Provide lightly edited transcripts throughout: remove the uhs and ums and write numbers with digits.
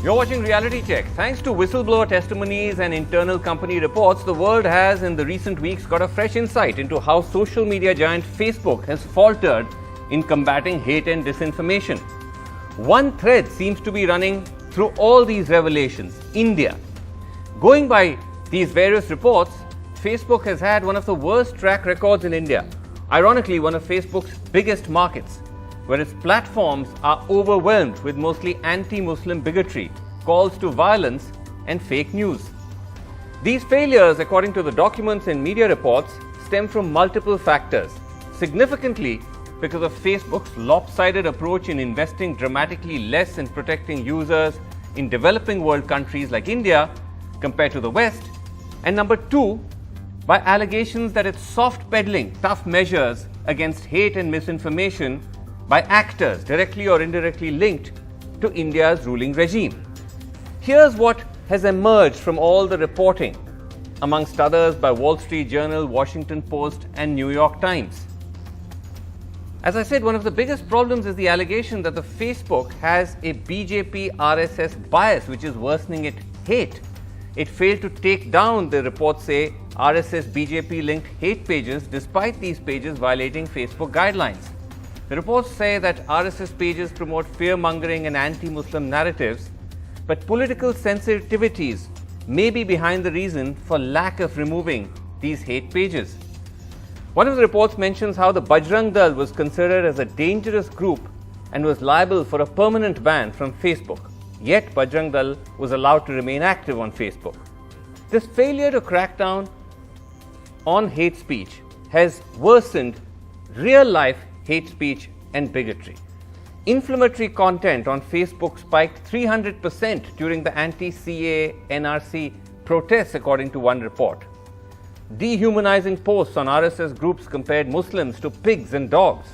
You're watching Reality Check. Thanks to whistleblower testimonies and internal company reports, the world has in the recent weeks got a fresh insight into how social media giant Facebook has faltered in combating hate and disinformation. One thread seems to be running through all these revelations: India. Going by these various reports, Facebook has had one of the worst track records in India. Ironically, one of Facebook's biggest markets, where its platforms are overwhelmed with mostly anti-Muslim bigotry, calls to violence and fake news. These failures, according to the documents and media reports, stem from multiple factors. Significantly, because of Facebook's lopsided approach in investing dramatically less in protecting users in developing world countries like India compared to the West, and number two, by allegations that it's soft peddling tough measures against hate and misinformation by actors directly or indirectly linked to India's ruling regime. Here's what has emerged from all the reporting, amongst others by Wall Street Journal, Washington Post, and New York Times. As I said, one of the biggest problems is the allegation that the Facebook has a BJP RSS bias, which is worsening its hate. It failed to take down, the reports say, RSS BJP linked hate pages despite these pages violating Facebook guidelines. The reports say that RSS pages promote fear-mongering and anti-Muslim narratives, but political sensitivities may be behind the reason for lack of removing these hate pages. One of the reports mentions how the Bajrang Dal was considered as a dangerous group and was liable for a permanent ban from Facebook. Yet Bajrang Dal was allowed to remain active on Facebook. This failure to crack down on hate speech has worsened real-life hate speech and bigotry. Inflammatory content on Facebook spiked 300% during the anti-CAA NRC protests, according to one report. Dehumanizing posts on RSS groups compared Muslims to pigs and dogs.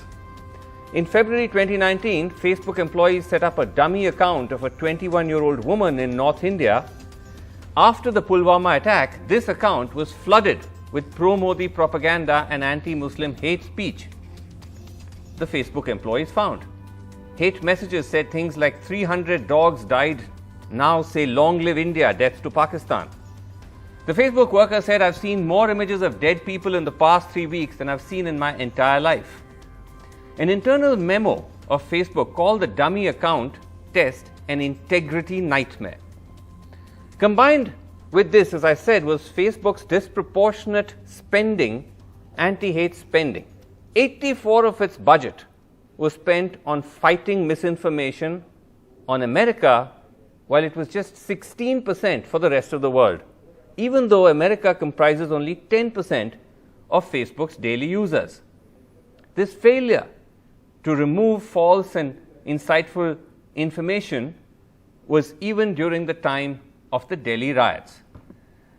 In February 2019, Facebook employees set up a dummy account of a 21-year-old woman in North India. After the Pulwama attack, this account was flooded with pro-Modi propaganda and anti-Muslim hate speech. The Facebook employees found. Hate messages said things like 300 dogs died, now say long live India, death to Pakistan. The Facebook worker said, I've seen more images of dead people in the past 3 weeks than I've seen in my entire life. An internal memo of Facebook called the dummy account test an integrity nightmare. Combined with this, as I said, was Facebook's disproportionate spending, anti-hate spending. 84% of its budget was spent on fighting misinformation on America, while it was just 16% for the rest of the world, even though America comprises only 10% of Facebook's daily users. This failure to remove false and insightful information was even during the time of the Delhi riots.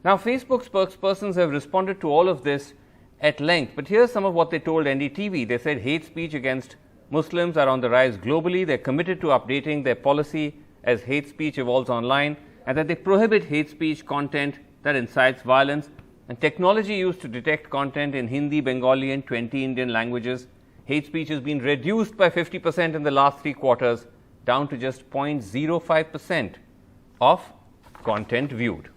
Now, Facebook spokespersons have responded to all of this at length, but here's some of what they told NDTV. They said hate speech against Muslims are on the rise globally. They're committed to updating their policy as hate speech evolves online, and that they prohibit hate speech content that incites violence, and technology used to detect content in Hindi, Bengali, and 20 Indian languages. Hate speech has been reduced by 50% in the last 3 quarters, down to just 0.05% of content viewed.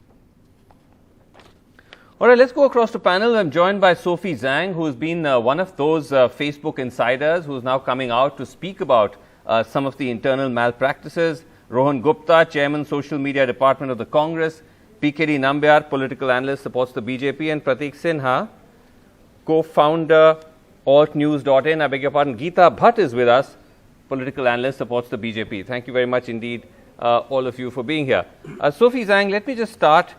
All right, let's go across to panel. I'm joined by Sophie Zhang, who's been one of those Facebook insiders who's now coming out to speak about some of the internal malpractices. Rohan Gupta, Chairman, Social Media Department of the Congress. PKD Nambiar, political analyst, supports the BJP. And Pratik Sinha, co-founder, altnews.in. I beg your pardon, Geeta Bhatt is with us, political analyst, supports the BJP. Thank you very much indeed, all of you, for being here. Sophie Zhang, let me just start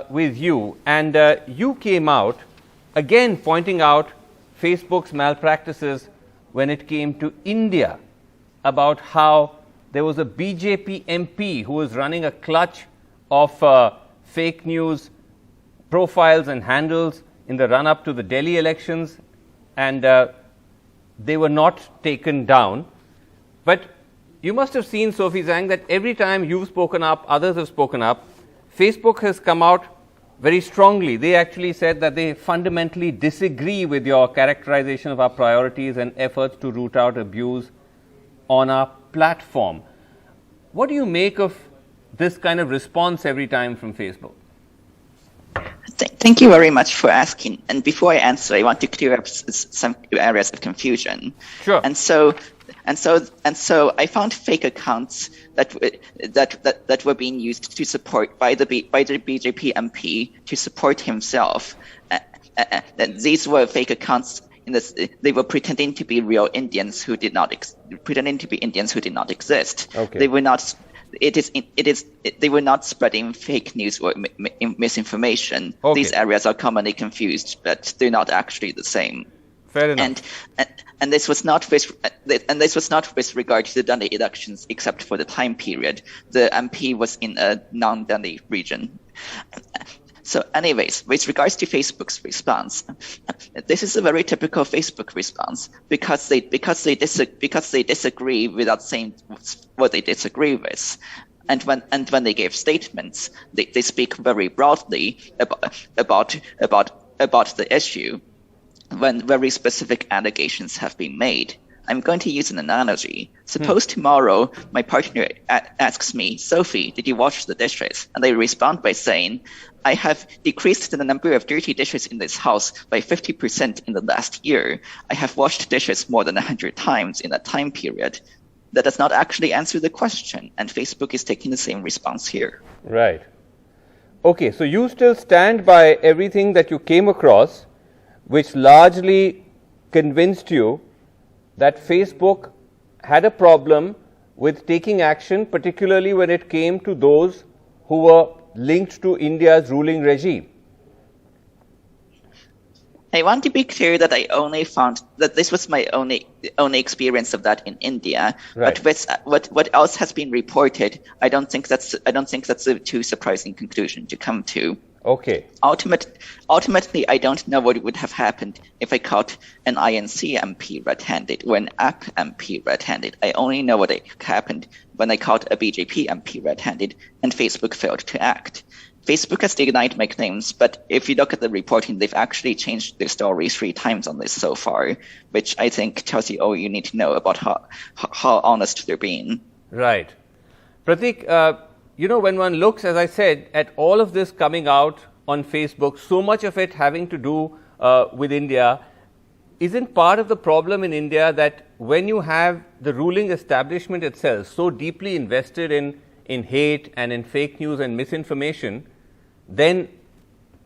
with you. And you came out again pointing out Facebook's malpractices when it came to India, about how there was a BJP MP who was running a clutch of fake news profiles and handles in the run-up to the Delhi elections, and they were not taken down. But you must have seen, Sophie Zhang, that every time you've spoken up, others have spoken up, Facebook has come out very strongly. They actually said that they fundamentally disagree with your characterization of our priorities and efforts to root out abuse on our platform. What do you make of this kind of response every time from Facebook? Thank you very much for asking. And before I answer, I want to clear up some areas of confusion. Sure. And so I found fake accounts that were being used to support by the BJP MP to support himself. These were fake accounts. They were pretending to be real Indians who did not exist. Okay. They were not. They were not spreading fake news or misinformation. Okay. These areas are commonly confused, but they're not actually the same. Fair enough. And this was not with regard to the Delhi elections, except for the time period. The MP was in a non-Delhi region. So anyways, with regards to Facebook's response, this is a very typical Facebook response because they disagree without saying what they disagree with. And when they give statements, they speak very broadly about the issue when very specific allegations have been made. I'm going to use an analogy. Suppose tomorrow my partner asks me, Sophie, did you wash the dishes? And I respond by saying, I have decreased the number of dirty dishes in this house by 50% in the last year. I have washed dishes more than 100 times in that time period. That does not actually answer the question, and Facebook is taking the same response here. Right. Okay, so you still stand by everything that you came across, which largely convinced you that Facebook had a problem with taking action, particularly when it came to those who were linked to India's ruling regime. I want to be clear that I only found that this was my only experience of that in India. Right. But with what else has been reported, I don't think that's a too surprising conclusion to come to. Okay. Ultimately, I don't know what would have happened if I caught an INC MP red-handed or an AP MP red-handed. I only know what happened when I caught a BJP MP red-handed and Facebook failed to act. Facebook has denied my claims, but if you look at the reporting, they've actually changed their story 3 times on this so far, which I think tells you all you need to know about how honest they're being. Right. Pratik, when one looks, as I said, at all of this coming out on Facebook, so much of it having to do with India, isn't part of the problem in India that when you have the ruling establishment itself so deeply invested in hate and in fake news and misinformation, then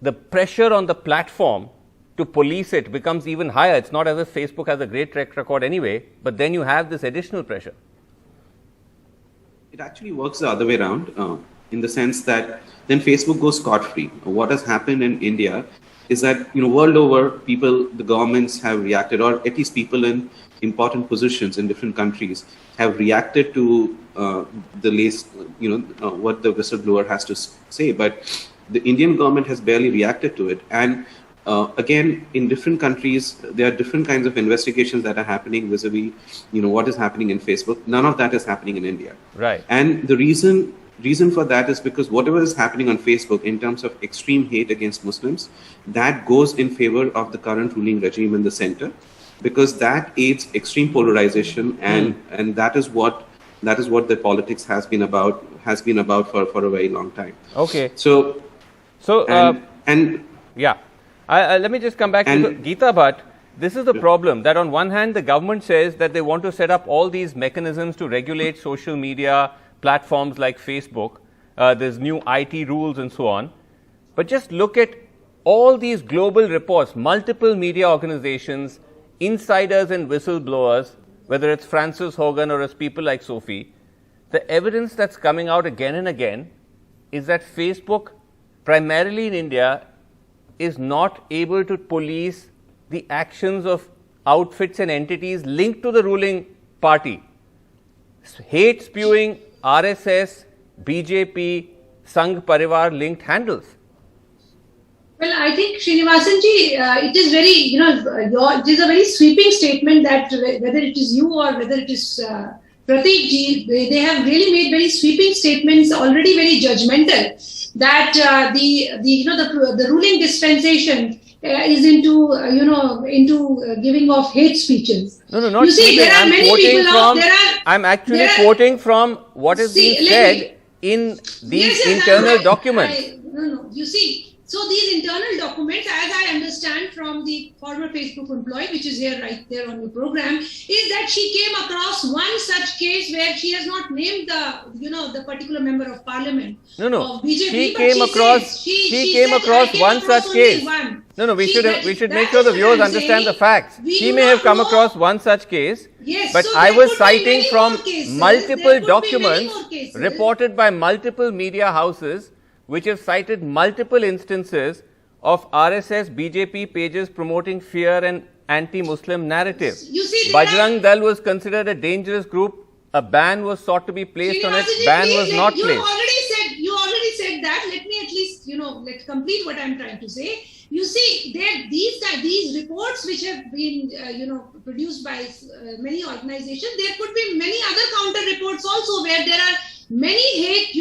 the pressure on the platform to police it becomes even higher. It's not as if Facebook has a great track record anyway, but then you have this additional pressure. It actually works the other way around, in the sense that then Facebook goes scot-free. What has happened in India is that, world over, the governments have reacted, or at least people in important positions in different countries have reacted to what the whistleblower has to say. But the Indian government has barely reacted to it. And again, in different countries, there are different kinds of investigations that are happening vis-a-vis, what is happening in Facebook. None of that is happening in India. Right. And the reason for that is because whatever is happening on Facebook in terms of extreme hate against Muslims, that goes in favor of the current ruling regime in the center, because that aids extreme polarization, and that is what the politics has been about for a very long time. Okay. Yeah. Let me just come back to Geeta Bhatt. This is the problem, that on one hand, the government says that they want to set up all these mechanisms to regulate social media platforms like Facebook. There's new IT rules and so on. But just look at all these global reports, multiple media organizations, insiders and whistleblowers, whether it's Frances Hogan or it's people like Sophie. The evidence that's coming out again and again is that Facebook, primarily in India, is not able to police the actions of outfits and entities linked to the ruling party. Hate spewing, RSS, BJP, Sangh Parivar linked handles. Well, I think, Srinivasanji, it is very, it is a very sweeping statement that whether it is you or whether it is Pratik ji, they have really made very sweeping statements, already very judgmental, that the ruling dispensation is into giving of hate speeches. No, not you see, there are many people out there. I'm actually quoting from what is being said in these internal documents. No. You see, so these internal documents, as I understand from the former Facebook employee, which is here right there on the program, is that she came across one such case where she has not named the particular member of parliament of BJP. She came across one such case. No, we should make sure the viewers understand the facts. She may have come across one such case, but I was citing from multiple documents reported by multiple media houses which have cited multiple instances of RSS BJP pages promoting fear and anti-Muslim narrative. Bajrang Dal was considered a dangerous group. A ban was sought to be placed on it. Ban was not placed. You already said that. Let me at least, let's complete what I'm trying to say. You see, these reports which have been, produced by many organizations, there could be many other counter reports also where there are many hate,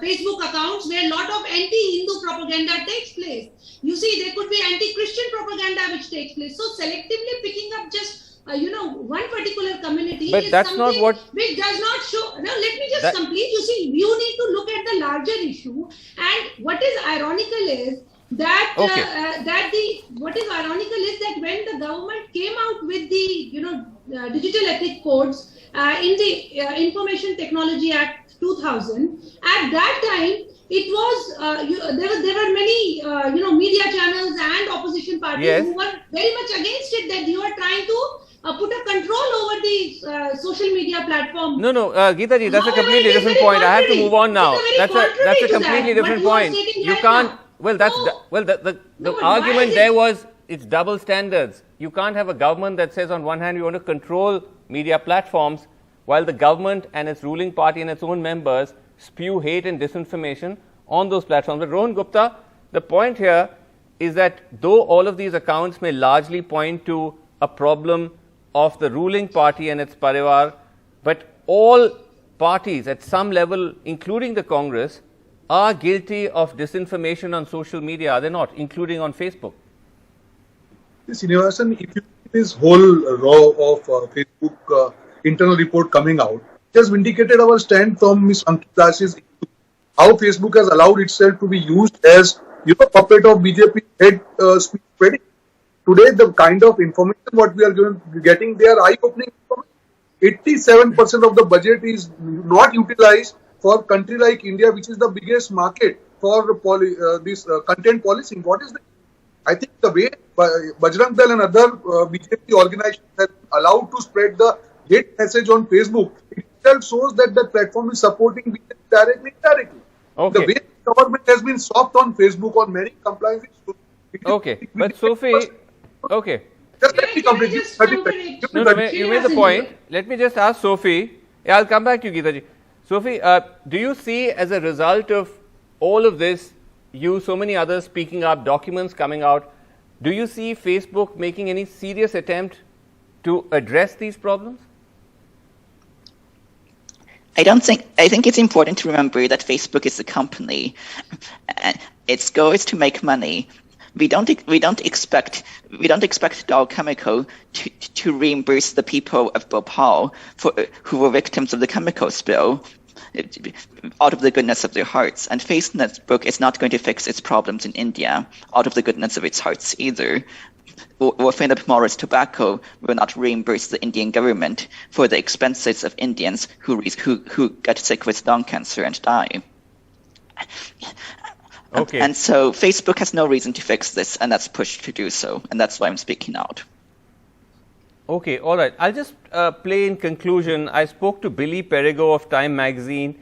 Facebook accounts where a lot of anti-Hindu propaganda takes place. You see, there could be anti-Christian propaganda which takes place. So selectively picking up just, one particular community but is that's something not what which does not show. No, let me just complete. You see, you need to look at the larger issue. And what is ironical is that what is ironical is that when the government came out with the digital ethic codes in the Information Technology Act 2000, at that time it was there were many media channels and opposition parties who were very much against it, that you are trying to put a control over the social media platform. Gita ji, that's a completely different point. I have to move on now. That's a completely different point. You can't. The argument there was it's double standards. You can't have a government that says on one hand you want to control media platforms while the government and its ruling party and its own members spew hate and disinformation on those platforms. But Rohan Gupta, the point here is that though all of these accounts may largely point to a problem of the ruling party and its parivar, but all parties at some level, including the Congress, are guilty of disinformation on social media, are they not, including on Facebook? Srinivasan, if you see this whole row of Facebook internal report coming out, it has vindicated our stand from Ms. Ankita Das's issue, how Facebook has allowed itself to be used as puppet of BJP head speech spreading. Today, the kind of information what we are getting, they are eye-opening. 87% of the budget is not utilized for a country like India, which is the biggest market for this content policing. What is that? I think the way Bajrang Dal and other BJP organizations have allowed to spread the hate message on Facebook, it itself shows that the platform is supporting BJP directly, indirectly. Okay. The way the government has been soft on Facebook on many compliance issues. Okay, but Sophie, okay. Just let me complete this. You made the point. Let me just ask Sophie. Yeah, I'll come back to you, Gita ji. Sophie, do you see as a result of all of this, so many others speaking up, documents coming out, do you see Facebook making any serious attempt to address these problems? I think it's important to remember that Facebook is a company. Its goal is to make money. We don't expect Dow Chemical to reimburse the people of Bhopal who were victims of the chemical spill out of the goodness of their hearts. And Facebook is not going to fix its problems in India out of the goodness of its hearts either. Or Philip Morris Tobacco will not reimburse the Indian government for the expenses of Indians who get sick with lung cancer and die. Okay. And so Facebook has no reason to fix this, and that's pushed to do so, and that's why I'm speaking out. Okay, all right. I'll just play in conclusion. I spoke to Billy Perigo of Time Magazine.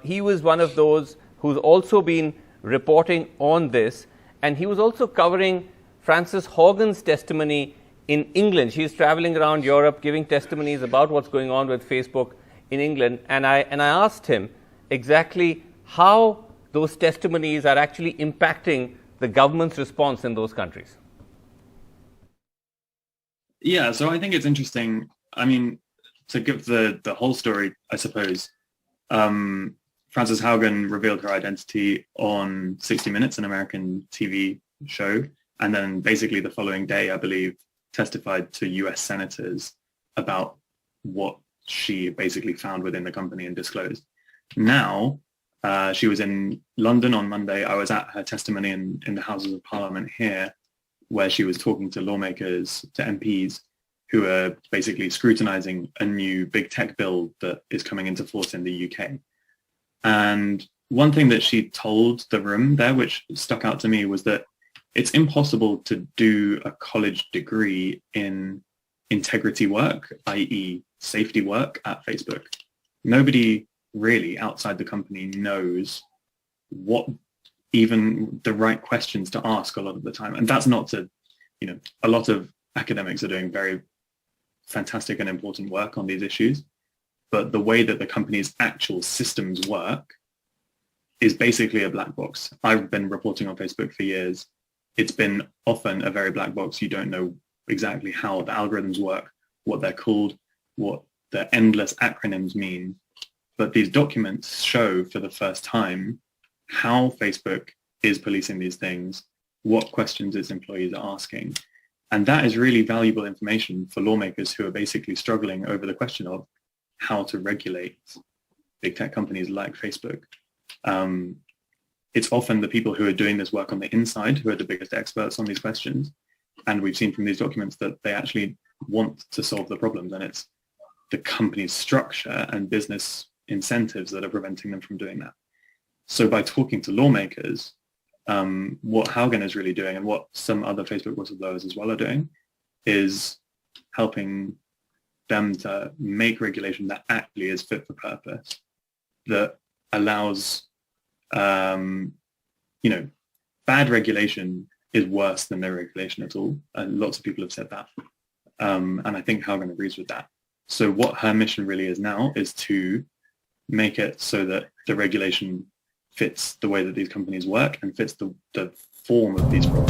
He was one of those who's also been reporting on this, and he was also covering Frances Haugen's testimony in England. She's traveling around Europe giving testimonies about what's going on with Facebook in England, and I asked him exactly how those testimonies are actually impacting the government's response in those countries. Yeah, so I think it's interesting. I mean, to give the whole story, I suppose, Frances Haugen revealed her identity on 60 Minutes, an American TV show, and then basically the following day, I believe, testified to US senators about what she basically found within the company and disclosed. Now, she was in London on Monday. I was at her testimony in the Houses of Parliament here, where she was talking to lawmakers, to MPs, who are basically scrutinizing a new big tech bill that is coming into force in the UK. And one thing that she told the room there, which stuck out to me, was that it's impossible to do a college degree in integrity work, i.e. safety work at Facebook. Nobody really outside the company knows what even the right questions to ask a lot of the time. And that's not to, a lot of academics are doing very fantastic and important work on these issues, but the way that the company's actual systems work is basically a black box. I've been reporting on Facebook for years. It's been often a very black box. You don't know exactly how the algorithms work, what they're called, what the endless acronyms mean. But these documents show for the first time how Facebook is policing these things, what questions its employees are asking. And that is really valuable information for lawmakers who are basically struggling over the question of how to regulate big tech companies like Facebook. It's often the people who are doing this work on the inside who are the biggest experts on these questions. And we've seen from these documents that they actually want to solve the problems, and it's the company's structure and business incentives that are preventing them from doing that. So by talking to lawmakers, what Haugen is really doing, and what some other Facebook whistleblowers as well are doing, is helping them to make regulation that actually is fit for purpose, that allows, bad regulation is worse than no regulation at all. And lots of people have said that. And I think Haugen agrees with that. So what her mission really is now is to make it so that the regulation fits the way that these companies work and fits the form of these problems.